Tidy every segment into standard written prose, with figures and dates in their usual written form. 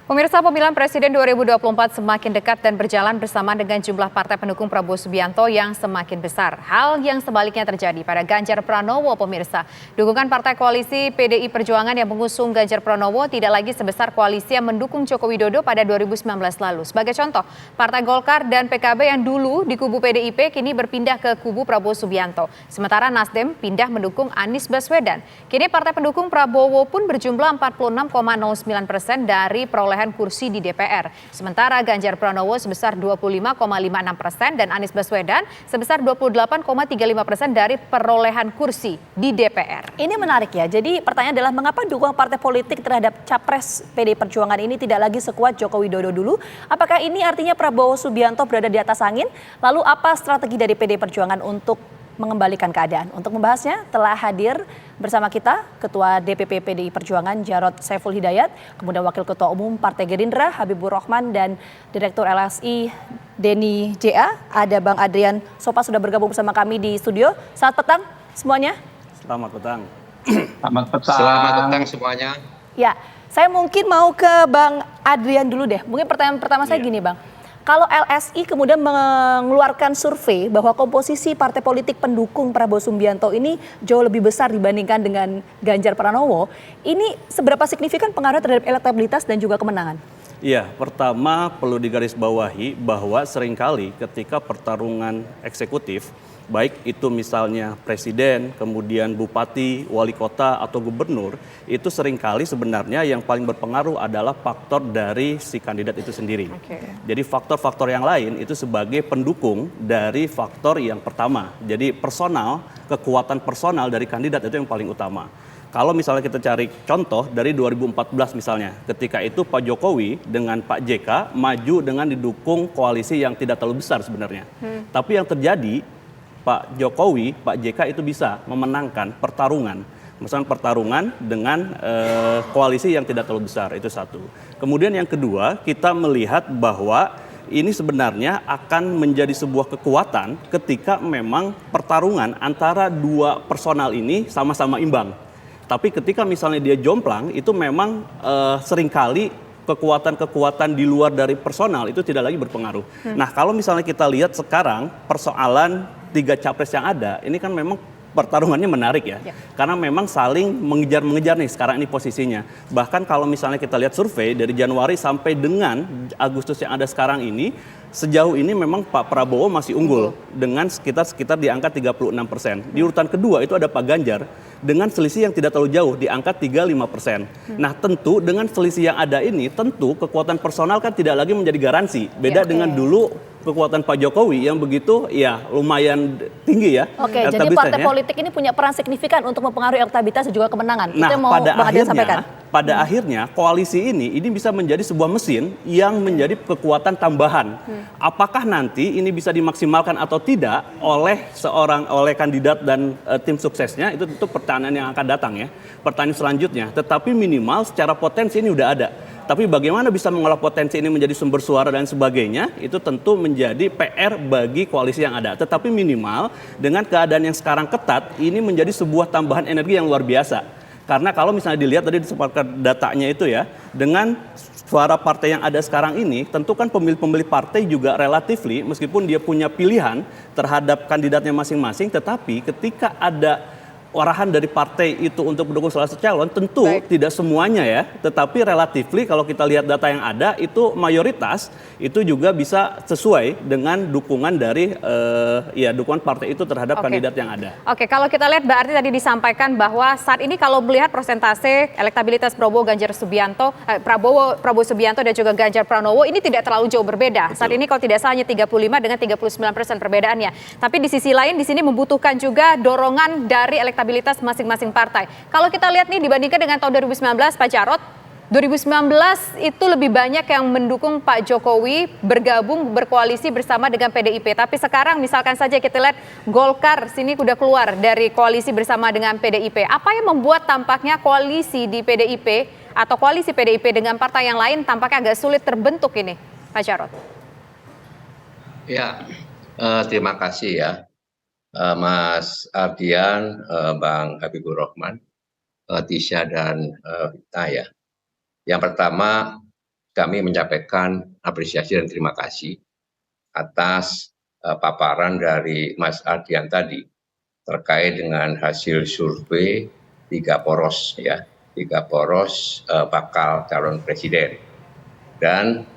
Pemirsa, pemilihan Presiden 2024 semakin dekat dan berjalan bersama dengan jumlah partai pendukung Prabowo Subianto yang semakin besar. Hal yang sebaliknya terjadi pada Ganjar Pranowo, pemirsa. Dukungan partai koalisi PDI Perjuangan yang mengusung Ganjar Pranowo tidak lagi sebesar koalisi yang mendukung Joko Widodo pada 2019 lalu. Sebagai contoh, Partai Golkar dan PKB yang dulu di kubu PDIP kini berpindah ke kubu Prabowo Subianto. Sementara Nasdem pindah mendukung Anies Baswedan. Kini partai pendukung Prabowo pun berjumlah 46,09% dari perolehan kursi di DPR. Sementara Ganjar Pranowo sebesar 25,56% dan Anies Baswedan sebesar 28,35% dari perolehan kursi di DPR. Ini menarik ya. Jadi pertanyaan adalah mengapa dukungan partai politik terhadap capres PDI Perjuangan ini tidak lagi sekuat Joko Widodo dulu? Apakah ini artinya Prabowo Subianto berada di atas angin? Lalu apa strategi dari PDI Perjuangan untuk mengembalikan keadaan? Untuk membahasnya telah hadir bersama kita Ketua DPP PDI Perjuangan Jarod Saiful Hidayat, kemudian Wakil Ketua Umum Partai Gerindra Habibur Rahman dan Direktur LSI Denny JA. Ada Bang Adrian Sopa sudah bergabung bersama kami di studio. Selamat petang semuanya. Selamat petang. Selamat petang. Selamat petang semuanya. Ya, saya mungkin mau ke Bang Adrian dulu deh. Mungkin pertanyaan pertama saya gini Bang. Kalau LSI kemudian mengeluarkan survei bahwa komposisi partai politik pendukung Prabowo Subianto ini jauh lebih besar dibandingkan dengan Ganjar Pranowo, ini seberapa signifikan pengaruh terhadap elektabilitas dan juga kemenangan? Iya, pertama perlu digarisbawahi bahwa seringkali ketika pertarungan eksekutif, baik itu misalnya presiden, kemudian bupati, wali kota, atau gubernur, itu seringkali sebenarnya yang paling berpengaruh adalah faktor dari si kandidat itu sendiri. Jadi faktor-faktor yang lain itu sebagai pendukung dari faktor yang pertama. Jadi personal, kekuatan personal dari kandidat itu yang paling utama. Kalau misalnya kita cari contoh dari 2014 misalnya, ketika itu Pak Jokowi dengan Pak JK maju dengan didukung koalisi yang tidak terlalu besar sebenarnya. Tapi yang terjadi, Pak Jokowi, Pak JK itu bisa memenangkan pertarungan. Misalnya pertarungan dengan koalisi yang tidak terlalu besar, itu satu. Kemudian yang kedua, kita melihat bahwa ini sebenarnya akan menjadi sebuah kekuatan ketika memang pertarungan antara dua personal ini sama-sama imbang. Tapi ketika misalnya dia jomplang, itu memang seringkali kekuatan-kekuatan di luar dari personal itu tidak lagi berpengaruh. Nah, kalau misalnya kita lihat sekarang persoalan 3 capres yang ada, ini kan memang pertarungannya menarik ya. Karena memang saling mengejar-mengejar nih sekarang ini posisinya. Bahkan kalau misalnya kita lihat survei dari Januari sampai dengan Agustus yang ada sekarang ini, sejauh ini memang Pak Prabowo masih unggul dengan sekitar di angka 36%. Di urutan kedua itu ada Pak Ganjar dengan selisih yang tidak terlalu jauh di angka 35%. Nah, tentu dengan selisih yang ada ini, tentu kekuatan personal kan tidak lagi menjadi garansi. Beda dengan dulu kekuatan Pak Jokowi yang begitu ya lumayan tinggi ya. Oke, jadi partai politik ini punya peran signifikan untuk mempengaruhi elektabilitas dan juga kemenangan. Nah, itu yang mau Bang Adrian sampaikan. Pada akhirnya koalisi ini bisa menjadi sebuah mesin yang menjadi kekuatan tambahan. Apakah nanti ini bisa dimaksimalkan atau tidak oleh kandidat dan tim suksesnya, itu tentu pertanyaan yang akan datang ya. Pertanyaan selanjutnya, tetapi minimal secara potensi ini udah ada. Tapi bagaimana bisa mengolah potensi ini menjadi sumber suara dan sebagainya, itu tentu menjadi PR bagi koalisi yang ada. Tetapi minimal dengan keadaan yang sekarang ketat, ini menjadi sebuah tambahan energi yang luar biasa. Karena kalau misalnya dilihat tadi disebutkan datanya itu ya, dengan suara partai yang ada sekarang ini, tentu kan pemilih-pemilih partai juga relatifly, meskipun dia punya pilihan terhadap kandidatnya masing-masing, tetapi ketika ada arahan dari partai itu untuk mendukung salah satu calon, tentu tidak semuanya ya, tetapi relatifly kalau kita lihat data yang ada itu mayoritas itu juga bisa sesuai dengan dukungan dari dukungan partai itu terhadap kandidat yang ada. Oke, kalau kita lihat berarti tadi disampaikan bahwa saat ini kalau melihat persentase elektabilitas Prabowo Subianto dan juga Ganjar Pranowo ini tidak terlalu jauh berbeda. Saat ini kalau tidak salah hanya 35 dengan 39% perbedaannya. Tapi di sisi lain di sini membutuhkan juga dorongan dari elektabilitas masing-masing partai. Kalau kita lihat nih dibandingkan dengan tahun 2019 Pak Jarod, 2019 itu lebih banyak yang mendukung Pak Jokowi bergabung berkoalisi bersama dengan PDIP. Tapi sekarang misalkan saja kita lihat Golkar sini udah keluar dari koalisi bersama dengan PDIP. Apa yang membuat tampaknya koalisi di PDIP atau koalisi PDIP dengan partai yang lain tampaknya agak sulit terbentuk ini, Pak Jarod? Ya, terima kasih ya. Mas Ardian, Bang Habibur Rahman, Tisha dan Vita ya. Yang pertama, kami menyampaikan apresiasi dan terima kasih atas paparan dari Mas Ardian tadi terkait dengan hasil survei 3 poros ya, 3 poros bakal calon presiden. Dan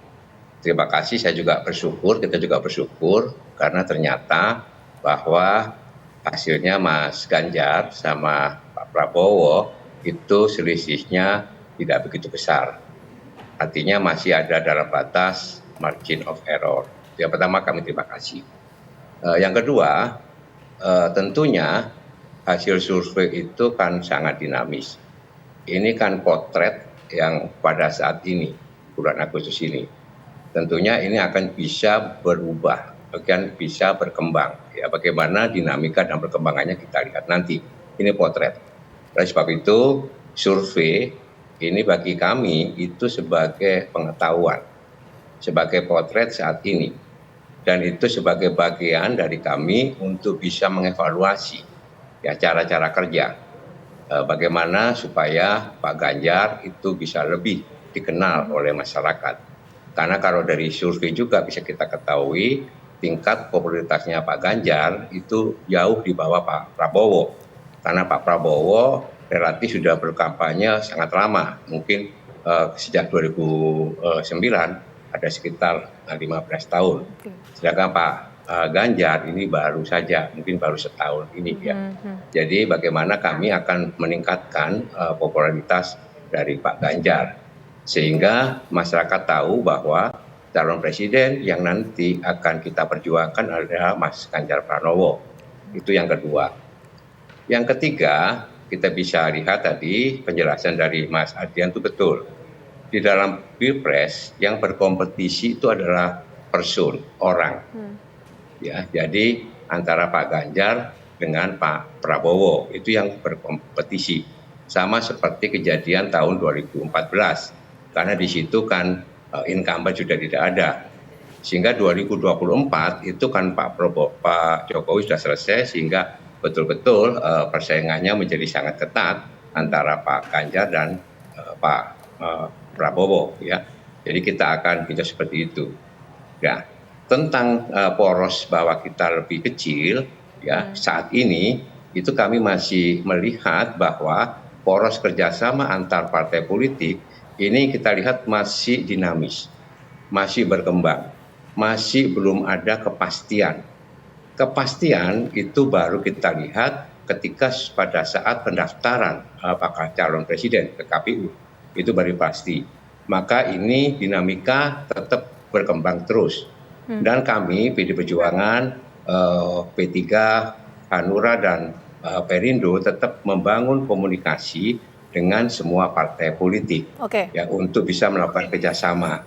terima kasih, saya juga bersyukur, kita juga bersyukur karena ternyata bahwa hasilnya Mas Ganjar sama Pak Prabowo itu selisihnya tidak begitu besar. Artinya masih ada dalam batas margin of error. Yang pertama kami terima kasih. Yang kedua, tentunya hasil survei itu kan sangat dinamis. Ini kan potret yang pada saat ini, bulan Agustus ini, tentunya ini akan bisa berubah, akan bisa berkembang. Ya, bagaimana dinamika dan perkembangannya kita lihat nanti. Ini potret. Oleh sebab itu, survei ini bagi kami itu sebagai pengetahuan, sebagai potret saat ini. Dan itu sebagai bagian dari kami untuk bisa mengevaluasi ya cara-cara kerja. Bagaimana supaya Pak Ganjar itu bisa lebih dikenal oleh masyarakat. Karena kalau dari survei juga bisa kita ketahui tingkat popularitasnya Pak Ganjar itu jauh di bawah Pak Prabowo. Karena Pak Prabowo relatif sudah berkampanye sangat lama, mungkin sejak 2009 ada sekitar 15 tahun. Sedangkan Pak Ganjar ini baru saja, mungkin baru setahun ini ya. Jadi bagaimana kami akan meningkatkan popularitas dari Pak Ganjar. Sehingga masyarakat tahu bahwa calon presiden yang nanti akan kita perjuangkan adalah Mas Ganjar Pranowo. Itu yang kedua. Yang ketiga, kita bisa lihat tadi penjelasan dari Mas Ardian itu betul. Di dalam Pilpres yang berkompetisi itu adalah person, orang. Ya, jadi antara Pak Ganjar dengan Pak Prabowo itu yang berkompetisi. Sama seperti kejadian tahun 2014. Karena di situ kan incumbent sudah tidak ada. Sehingga 2024 itu kan Pak Jokowi sudah selesai sehingga betul-betul persaingannya menjadi sangat ketat antara Pak Ganjar dan Pak Prabowo ya. Jadi kita akan bisa seperti itu. Ya, tentang poros bahwa kita lebih kecil ya, saat ini itu kami masih melihat bahwa poros kerjasama antar partai politik ini kita lihat masih dinamis, masih berkembang, masih belum ada kepastian. Kepastian itu baru kita lihat ketika pada saat pendaftaran bakal calon presiden ke KPU. Itu baru pasti. Maka ini dinamika tetap berkembang terus. Dan kami PD Perjuangan, P3, Hanura dan Perindo tetap membangun komunikasi dengan semua partai politik ya untuk bisa melakukan kerjasama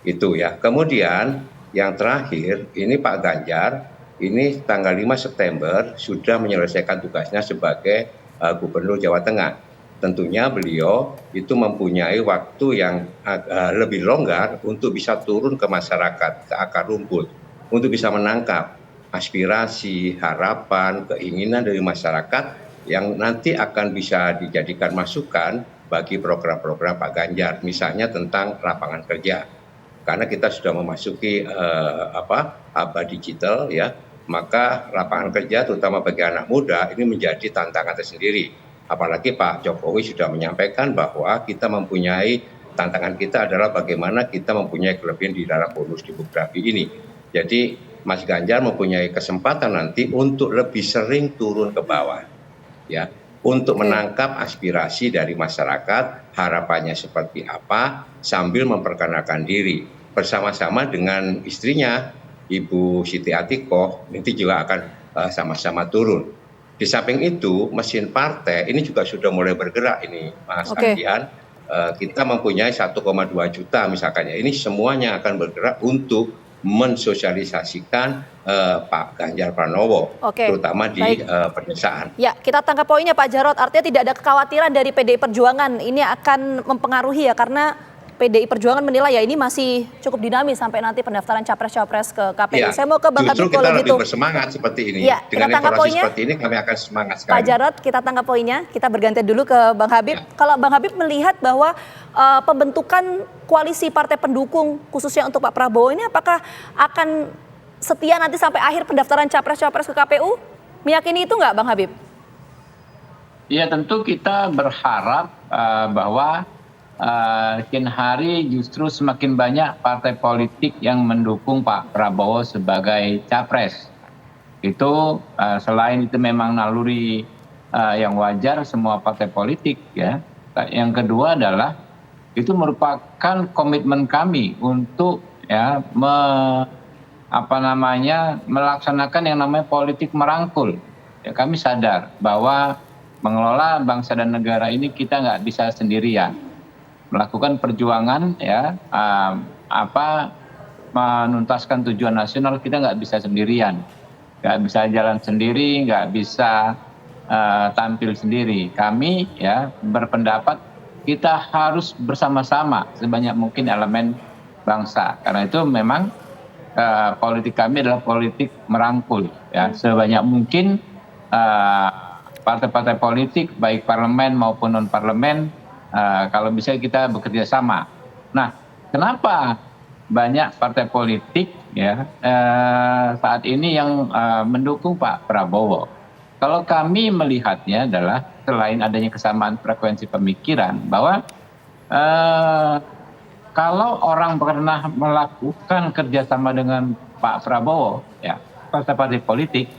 itu ya. Kemudian yang terakhir ini Pak Ganjar ini tanggal 5 September sudah menyelesaikan tugasnya sebagai Gubernur Jawa Tengah. Tentunya beliau itu mempunyai waktu yang lebih longgar untuk bisa turun ke masyarakat, ke akar rumput, untuk bisa menangkap aspirasi, harapan, keinginan dari masyarakat yang nanti akan bisa dijadikan masukan bagi program-program Pak Ganjar, misalnya tentang lapangan kerja. Karena kita sudah memasuki abad digital ya, maka lapangan kerja terutama bagi anak muda ini menjadi tantangan tersendiri. Apalagi Pak Jokowi sudah menyampaikan bahwa kita mempunyai tantangan kita adalah bagaimana kita mempunyai kelebihan di dalam bonus demografi ini. Jadi Mas Ganjar mempunyai kesempatan nanti untuk lebih sering turun ke bawah, ya, untuk menangkap aspirasi dari masyarakat, harapannya seperti apa, sambil memperkenalkan diri bersama-sama dengan istrinya, Ibu Siti Atikoh, nanti juga akan sama-sama turun. Di samping itu, mesin partai ini juga sudah mulai bergerak ini, Mas Ardian. Kita mempunyai 1,2 juta misalkan ya. Ini semuanya akan bergerak untuk mensosialisasikan Pak Ganjar Pranowo, terutama di pedesaan. Ya, kita tangkap poinnya Pak Jarod. Artinya tidak ada kekhawatiran dari PDI Perjuangan ini akan mempengaruhi ya, karena PDI Perjuangan menilai ya ini masih cukup dinamis sampai nanti pendaftaran capres-capres ke KPU. Iya, Saya mau ke Bang Habib justru kita kalau lebih gitu. bersemangat seperti ini. Ya, kita Dengan tangkap informasi poinnya. seperti ini kami akan semangat Pak sekali. Jarod, kita tangkap poinnya. Kita berganti dulu ke Bang Habib. Ya. Kalau Bang Habib melihat bahwa pembentukan koalisi partai pendukung khususnya untuk Pak Prabowo ini apakah akan setia nanti sampai akhir pendaftaran capres-capres ke KPU? Meyakini itu nggak Bang Habib? Ya tentu kita berharap bahwa makin hari justru semakin banyak partai politik yang mendukung Pak Prabowo sebagai capres. Itu selain itu memang naluri yang wajar semua partai politik ya. Yang kedua adalah itu merupakan komitmen kami untuk ya melaksanakan yang namanya politik merangkul. Ya, kami sadar bahwa mengelola bangsa dan negara ini kita nggak bisa sendirian. Melakukan perjuangan ya menuntaskan tujuan nasional kita nggak bisa sendirian. Nggak bisa jalan sendiri, nggak bisa tampil sendiri. Kami ya berpendapat kita harus bersama-sama sebanyak mungkin elemen bangsa. Karena itu memang politik kami adalah politik merangkul ya sebanyak mungkin partai-partai politik baik parlemen maupun non parlemen kalau bisa kita bekerja sama. Nah, kenapa banyak partai politik ya saat ini yang mendukung Pak Prabowo? Kalau kami melihatnya adalah selain adanya kesamaan frekuensi pemikiran bahwa kalau orang pernah melakukan kerjasama dengan Pak Prabowo ya partai-partai politik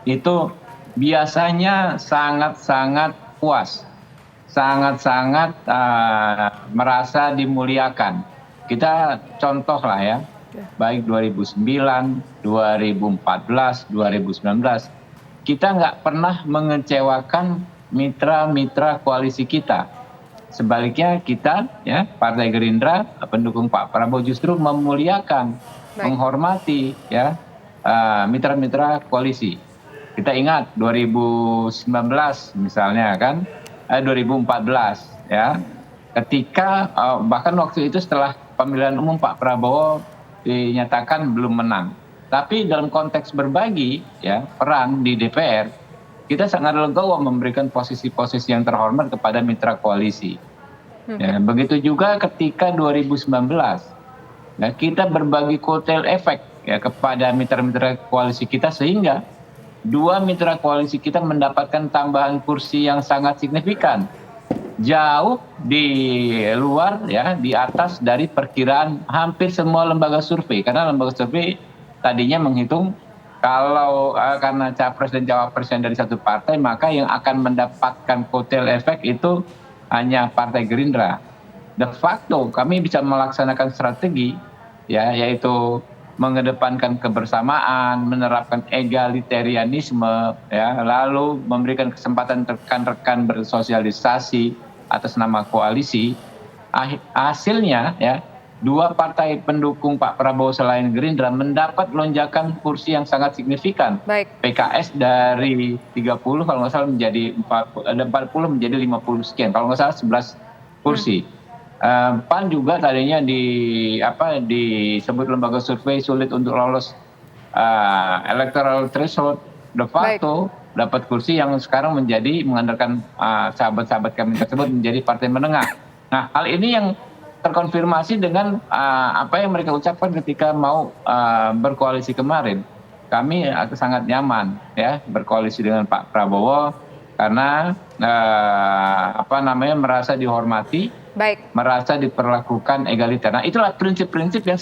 itu biasanya sangat-sangat puas, sangat-sangat merasa dimuliakan. Kita contoh lah ya, baik 2009, 2014, 2019, kita nggak pernah mengecewakan mitra-mitra koalisi kita. Sebaliknya kita, ya Partai Gerindra, pendukung Pak Prabowo justru memuliakan, menghormati ya mitra-mitra koalisi. Kita ingat 2019 misalnya kan, 2014 ya, ketika bahkan waktu itu setelah pemilihan umum Pak Prabowo dinyatakan belum menang. Tapi dalam konteks berbagi ya peran di DPR, kita sangat legowo memberikan posisi-posisi yang terhormat kepada mitra koalisi. Ya, begitu juga ketika 2019, ya, kita berbagi kotel efek ya kepada mitra-mitra koalisi kita sehingga dua mitra koalisi kita mendapatkan tambahan kursi yang sangat signifikan, jauh di luar ya, di atas dari perkiraan hampir semua lembaga survei. Karena lembaga survei tadinya menghitung kalau karena capres dan cawapresnya dari satu partai, maka yang akan mendapatkan kotel efek itu hanya Partai Gerindra. De facto kami bisa melaksanakan strategi ya, yaitu mengedepankan kebersamaan, menerapkan egalitarianisme, ya, lalu memberikan kesempatan rekan-rekan bersosialisasi atas nama koalisi. Hasilnya, ya, dua partai pendukung Pak Prabowo selain Gerindra mendapat lonjakan kursi yang sangat signifikan. Baik. PKS dari 30 kalau nggak salah menjadi 40 menjadi 50 sekian, kalau nggak salah 11 kursi. PAN juga tadinya disebut lembaga survei sulit untuk lolos electoral threshold, de facto dapat kursi yang sekarang mengandalkan sahabat-sahabat kami tersebut menjadi partai menengah. Nah, hal ini yang terkonfirmasi dengan apa yang mereka ucapkan ketika mau berkoalisi kemarin. Kami sangat nyaman ya berkoalisi dengan Pak Prabowo karena merasa dihormati. Baik. Merasa diperlakukan egaliter. Nah, itulah prinsip-prinsip yang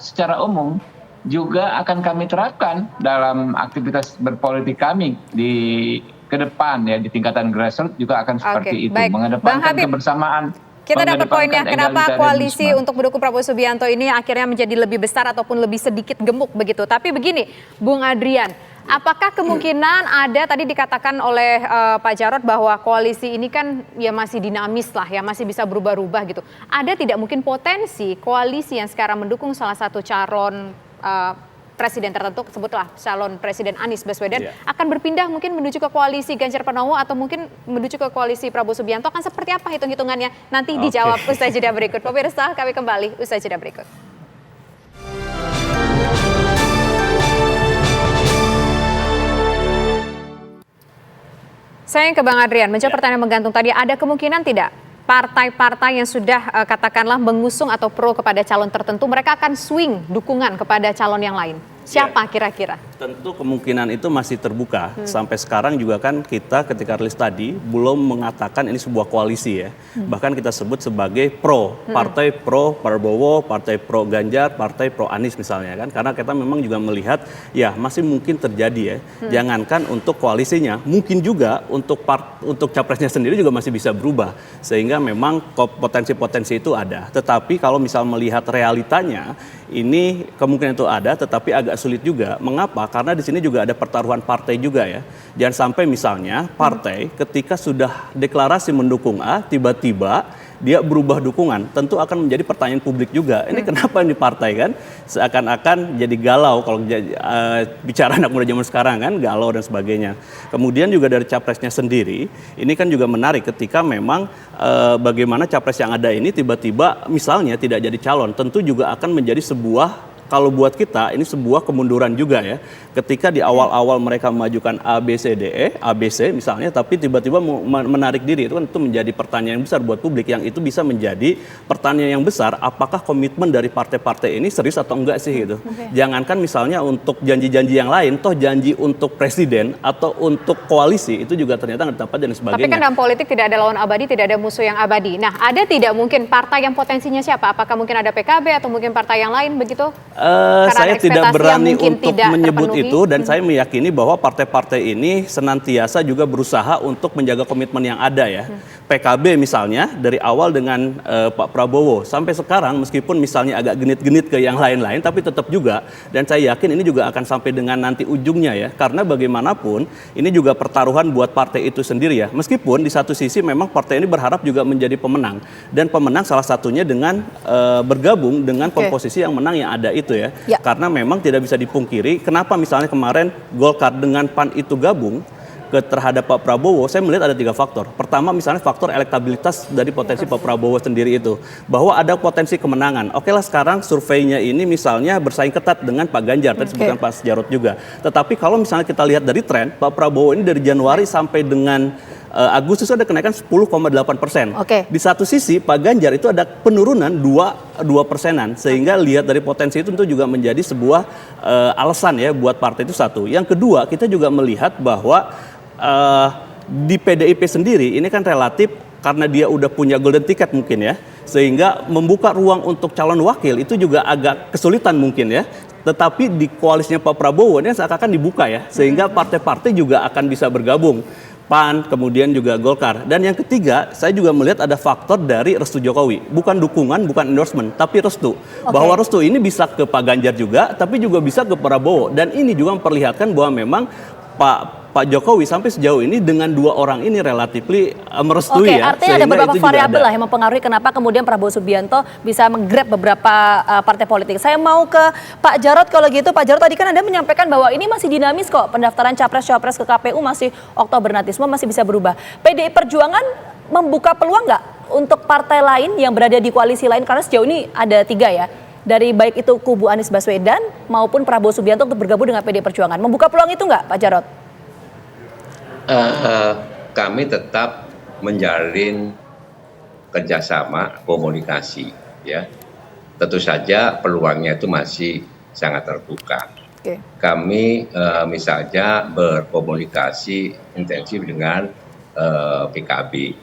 secara umum juga akan kami terapkan dalam aktivitas berpolitik kami ke depan ya, di tingkatan grassroots juga akan seperti itu. Baik. Mengedepankan kebersamaan. Kita dapat poinnya, kenapa koalisi untuk mendukung Prabowo Subianto ini akhirnya menjadi lebih besar ataupun lebih sedikit gemuk begitu. Tapi begini, Bung Adrian, apakah kemungkinan ada, tadi dikatakan oleh Pak Jarod bahwa koalisi ini kan ya masih dinamis lah ya, masih bisa berubah-ubah gitu. Ada tidak mungkin potensi koalisi yang sekarang mendukung salah satu calon presiden tertentu, sebutlah calon presiden Anies Baswedan, Iya. akan berpindah mungkin menuju ke koalisi Ganjar Pranowo atau mungkin menuju ke koalisi Prabowo Subianto, akan seperti apa hitung-hitungannya? Nanti dijawab usai jeda berikut. Pemirsa, kami kembali usai jeda berikut. Saya ke Bang Adrian, menjawab pertanyaan menggantung tadi, ada kemungkinan tidak partai-partai yang sudah katakanlah mengusung atau pro kepada calon tertentu, mereka akan swing dukungan kepada calon yang lain? Siapa kira-kira? Tentu kemungkinan itu masih terbuka. Sampai sekarang juga kan kita ketika rilis tadi belum mengatakan ini sebuah koalisi ya. Bahkan kita sebut sebagai partai pro Prabowo, partai pro Ganjar, partai pro Anies misalnya kan. Karena kita memang juga melihat ya masih mungkin terjadi ya. Jangankan untuk koalisinya, mungkin juga untuk capresnya sendiri juga masih bisa berubah. Sehingga memang potensi-potensi itu ada. Tetapi kalau misal melihat realitanya, ini kemungkinan itu ada, tetapi agak sulit juga. Mengapa? Karena di sini juga ada pertaruhan partai juga ya. Jangan sampai misalnya partai ketika sudah deklarasi mendukung A, tiba-tiba dia berubah dukungan. Tentu akan menjadi pertanyaan publik juga. Ini kenapa ini partai kan? Seakan-akan jadi galau kalau bicara anak muda zaman sekarang kan, galau dan sebagainya. Kemudian juga dari capresnya sendiri, ini kan juga menarik ketika memang bagaimana capres yang ada ini tiba-tiba misalnya tidak jadi calon. Tentu juga akan menjadi sebuah, kalau buat kita ini sebuah kemunduran juga ya. Ketika di awal-awal mereka memajukan A, B, C, D, E, A, B, C misalnya, tapi tiba-tiba menarik diri, itu kan itu menjadi pertanyaan yang besar buat publik, yang itu bisa menjadi pertanyaan yang besar, apakah komitmen dari partai-partai ini serius atau enggak sih gitu. Jangankan misalnya untuk janji-janji yang lain, toh janji untuk presiden atau untuk koalisi itu juga ternyata nggak dapat dan sebagainya. Tapi kan dalam politik tidak ada lawan abadi, tidak ada musuh yang abadi. Nah, ada tidak mungkin partai yang potensinya siapa? Apakah mungkin ada PKB atau mungkin partai yang lain begitu? Saya tidak berani untuk menyebut terpenuhi. itu, dan saya meyakini bahwa partai-partai ini senantiasa juga berusaha untuk menjaga komitmen yang ada ya. PKB misalnya dari awal dengan Pak Prabowo sampai sekarang, meskipun misalnya agak genit-genit ke yang lain-lain, tapi tetap juga, dan saya yakin ini juga akan sampai dengan nanti ujungnya ya, karena bagaimanapun ini juga pertaruhan buat partai itu sendiri ya. Meskipun di satu sisi memang partai ini berharap juga menjadi pemenang, dan pemenang salah satunya dengan bergabung dengan komposisi yang menang yang ada itu ya. Karena memang tidak bisa dipungkiri kenapa misalnya kemarin Golkar dengan PAN itu gabung terhadap Pak Prabowo. Saya melihat ada 3 faktor. Pertama misalnya faktor elektabilitas dari potensi Pak Prabowo sendiri itu, bahwa ada potensi kemenangan. Oke lah, sekarang surveinya ini misalnya bersaing ketat dengan Pak Ganjar, tadi sebutkan Pak Jarod juga. Tetapi kalau misalnya kita lihat dari tren, Pak Prabowo ini dari Januari sampai dengan Agustus ada kenaikan 10,8%. Di satu sisi Pak Ganjar itu ada penurunan 2%, sehingga lihat dari potensi itu tentu juga menjadi sebuah alasan ya buat partai itu satu. Yang kedua, kita juga melihat bahwa di PDIP sendiri ini kan relatif karena dia udah punya golden ticket mungkin ya, sehingga membuka ruang untuk calon wakil itu juga agak kesulitan mungkin ya. Tetapi di koalisinya Pak Prabowo ini seakan-akan dibuka ya, sehingga partai-partai juga akan bisa bergabung. PAN, kemudian juga Golkar. Dan yang ketiga, saya juga melihat ada faktor dari restu Jokowi. Bukan dukungan, bukan endorsement, tapi restu. Bahwa restu ini bisa ke Pak Ganjar juga, tapi juga bisa ke Prabowo. Dan ini juga memperlihatkan bahwa memang Pak Jokowi sampai sejauh ini dengan 2 orang ini relatif merestui ya. Artinya ada beberapa variabel lah yang mempengaruhi kenapa kemudian Prabowo Subianto bisa menggrab beberapa partai politik. Saya mau ke Pak Jarod kalau gitu. Pak Jarod, tadi kan Anda menyampaikan bahwa ini masih dinamis kok. Pendaftaran capres-cawapres ke KPU masih Oktober nanti, semua masih bisa berubah. PDI Perjuangan membuka peluang nggak untuk partai lain yang berada di koalisi lain? Karena sejauh ini ada 3 ya. Dari baik itu kubu Anies Baswedan maupun Prabowo Subianto untuk bergabung dengan PDI Perjuangan. Membuka peluang itu nggak, Pak Jarod? Kami tetap menjalin kerjasama komunikasi ya. Tentu saja peluangnya itu masih sangat terbuka. Kami misalnya berkomunikasi intensif dengan PKB,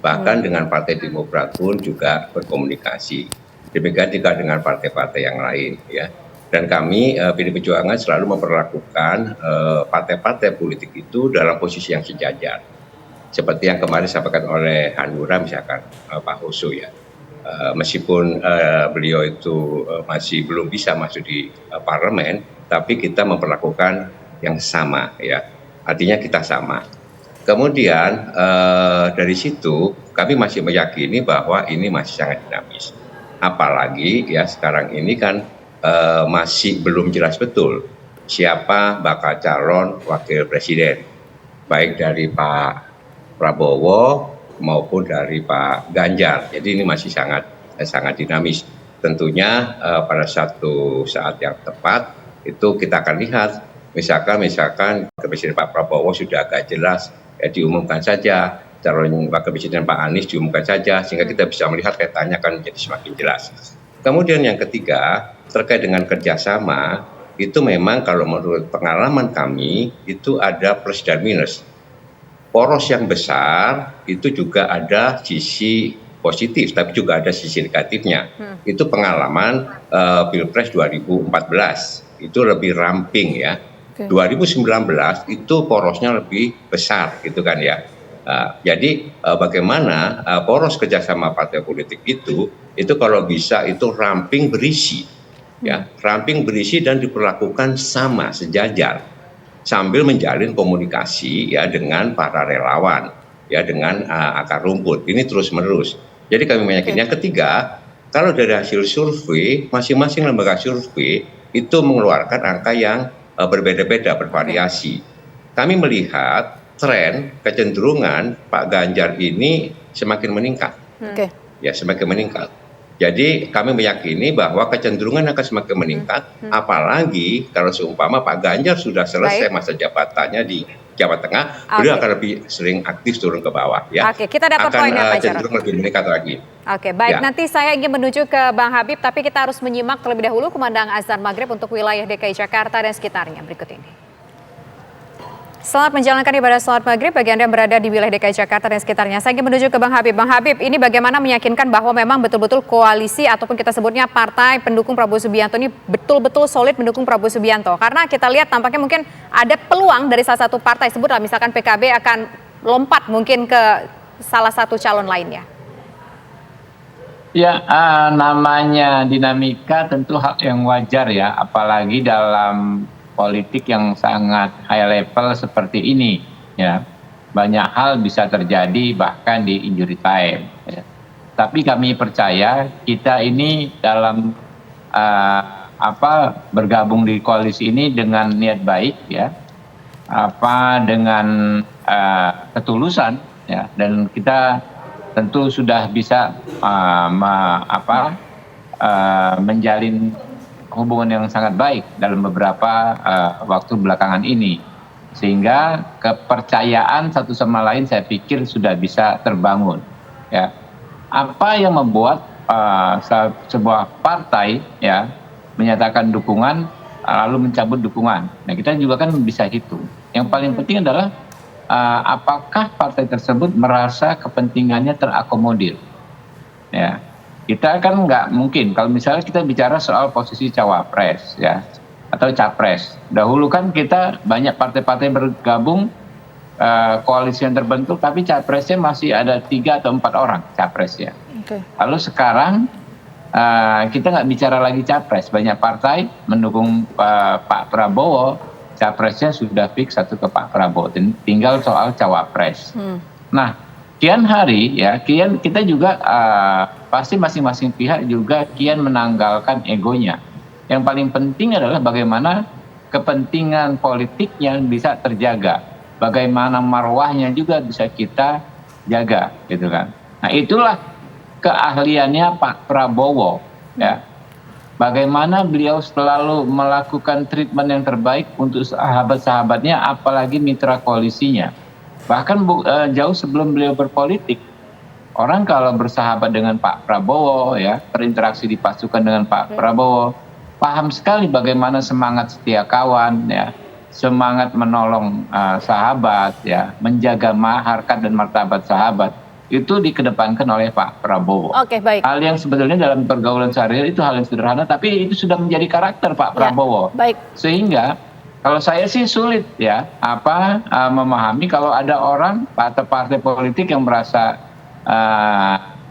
bahkan dengan Partai Demokrat pun juga berkomunikasi. Demikian juga dengan partai-partai yang lain ya. Dan kami PDI Perjuangan selalu memperlakukan partai-partai politik itu dalam posisi yang sejajar. Seperti yang kemarin disampaikan oleh Hanura misalkan Pak Oso ya. Meskipun beliau itu masih belum bisa masuk di parlemen, tapi kita memperlakukan yang sama ya. Artinya kita sama. Kemudian dari situ kami masih meyakini bahwa ini masih sangat dinamis. Apalagi ya sekarang ini kan masih belum jelas betul siapa bakal calon wakil presiden, baik dari Pak Prabowo maupun dari Pak Ganjar. Jadi ini masih sangat dinamis. Tentunya pada satu saat yang tepat itu kita akan lihat, misalkan Presiden Pak Prabowo sudah agak jelas, ya diumumkan saja, calon wakil presiden Pak Anies diumumkan saja, sehingga kita bisa melihat petanya akan menjadi semakin jelas. Kemudian yang ketiga, terkait dengan kerjasama, itu memang kalau menurut pengalaman kami, itu ada plus dan minus. Poros yang besar itu juga ada sisi positif, tapi juga ada sisi negatifnya. Itu pengalaman Pilpres 2014, itu lebih ramping ya. 2019 itu porosnya lebih besar gitu kan ya. Jadi bagaimana poros kerjasama partai politik itu kalau bisa itu ramping berisi, ya, ramping berisi dan diperlakukan sama sejajar sambil menjalin komunikasi ya dengan para relawan, ya dengan akar rumput. Ini terus menerus. Jadi kami meyakini yang ketiga, kalau dari hasil survei, masing-masing lembaga survei itu mengeluarkan angka yang berbeda-beda, bervariasi. Kami melihat tren kecenderungan Pak Ganjar ini semakin meningkat. Ya, semakin meningkat. Jadi kami meyakini bahwa kecenderungan akan semakin meningkat, apalagi kalau seumpama Pak Ganjar sudah selesai masa jabatannya di Jawa Tengah, beliau akan lebih sering aktif turun ke bawah. Ya. Oke, kita dapat poinnya Pak Jarod. Cenderung lebih meningkat lagi. Oke, baik. Ya. Nanti saya ingin menuju ke Bang Habib, tapi kita harus menyimak terlebih dahulu kumandang azan maghrib untuk wilayah DKI Jakarta dan sekitarnya berikut ini. Selamat menjalankan ibadah salat maghrib bagi Anda yang berada di wilayah DKI Jakarta dan sekitarnya. Saya ingin menuju ke Bang Habib. Bang Habib, ini bagaimana meyakinkan bahwa memang betul-betul koalisi ataupun kita sebutnya partai pendukung Prabowo Subianto ini betul-betul solid mendukung Prabowo Subianto. Karena kita lihat tampaknya mungkin ada peluang dari salah satu partai, sebutlah misalkan PKB akan lompat mungkin ke salah satu calon lainnya. Ya, namanya dinamika tentu hal yang wajar ya, apalagi dalam politik yang sangat high level seperti ini ya, banyak hal bisa terjadi bahkan di injury time ya. Tapi kami percaya kita ini dalam bergabung di koalisi ini dengan niat baik ya, dengan ketulusan ya, dan kita tentu sudah bisa menjalin hubungan yang sangat baik dalam beberapa waktu belakangan ini, sehingga kepercayaan satu sama lain saya pikir sudah bisa terbangun ya. Apa yang membuat sebuah partai ya menyatakan dukungan lalu mencabut dukungan, nah kita juga kan bisa hitung. Yang paling penting adalah apakah partai tersebut merasa kepentingannya terakomodir ya. Kita kan nggak mungkin kalau misalnya kita bicara soal posisi cawapres ya atau capres. Dahulu kan kita banyak partai-partai bergabung koalisi yang terbentuk, tapi capresnya masih ada 3 atau 4 orang capresnya. Lalu sekarang kita nggak bicara lagi capres, banyak partai mendukung Pak Prabowo, capresnya sudah fix satu ke Pak Prabowo, tinggal soal cawapres. Nah, kian hari ya, kita juga pasti masing-masing pihak juga kian menanggalkan egonya. Yang paling penting adalah bagaimana kepentingan politiknya bisa terjaga, bagaimana marwahnya juga bisa kita jaga, gitu kan. Nah, itulah keahliannya Pak Prabowo ya. Bagaimana beliau selalu melakukan treatment yang terbaik untuk sahabat-sahabatnya, apalagi mitra koalisinya. Bahkan jauh sebelum beliau berpolitik, orang kalau bersahabat dengan Pak Prabowo ya, berinteraksi di pasukan dengan Pak Prabowo, paham sekali bagaimana semangat setia kawan ya, semangat menolong sahabat ya, menjaga harkat dan martabat sahabat, itu dikedepankan oleh Pak Prabowo. Oke, baik. Hal yang sebetulnya dalam pergaulan sehari-hari itu hal yang sederhana, tapi itu sudah menjadi karakter Pak Prabowo. Baik. Sehingga kalau saya sih sulit ya memahami kalau ada orang atau partai politik yang merasa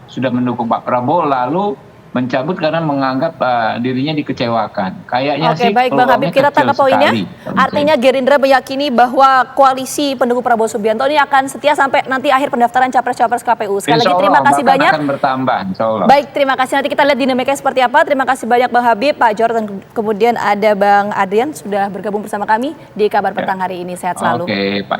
sudah mendukung Pak Prabowo lalu mencabut karena menganggap dirinya dikecewakan. Kayaknya Oke, sih baik Bang Habib, peluangnya kita kecil tangkap poinnya. sekali. Artinya Gerindra meyakini bahwa koalisi pendukung Prabowo Subianto ini akan setia sampai nanti akhir pendaftaran capres-capres KPU. Sekali lagi Insya terima Allah, kasih bahkan banyak. akan bertambah, insya Allah. Baik, terima kasih. Nanti kita lihat dinamikanya seperti apa. Terima kasih banyak Bang Habib, Pak Jor, dan kemudian ada Bang Adrian sudah bergabung bersama kami di Kabar Petang hari ini. Sehat selalu. Oke, Pak